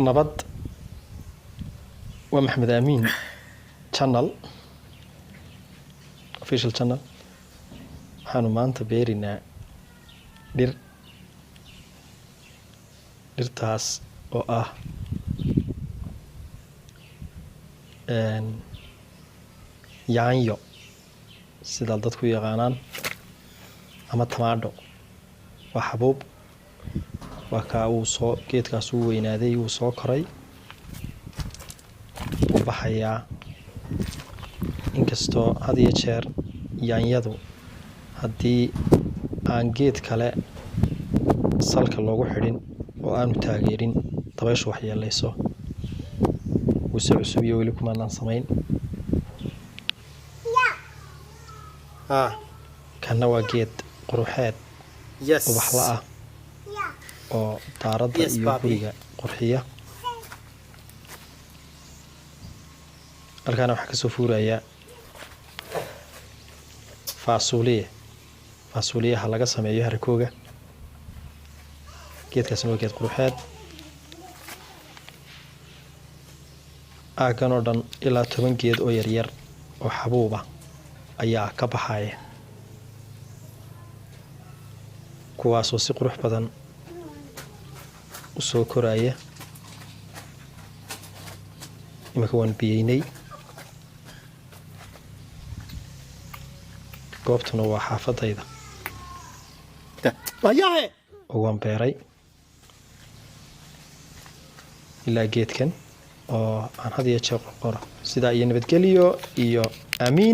nabad waa maxamed amiin channel official channel waxaanu maanta beerinaa dhirtaas oo ah yaanyo sida dadku yaqaanaan ama tamaandho waa xabuub waa ka uu soo geedkaas uu weynaaday uu soo koray u baxayaa inkastoo had iyo jeer yaanyadu haddii aan geed kale salka loogu xidhin oo aanu taageerin dabayshu waxyeelayso wuse cusub iyo weli kumaanaan samayn kana waa geed quruxeed ubaxla ah oo daaradda iyo guriga qurxiya halkaana waxaa kasoo fuuraya faasuuliyaha laga sameeyo harakooga geedkaasna waa geed quruxeed aaggan oo dhan ilaa 10 geed oo yaryar oo xabuuba ayaa ka baxaya kuwaasoo si qurux badan u soo koraya imika waan biyeynay goobtuna waa xaafadayda oo waan beeray ilaa geedkan oo aan had iyo jeer qoro sidaa iyo nabadgelyo iyo amiin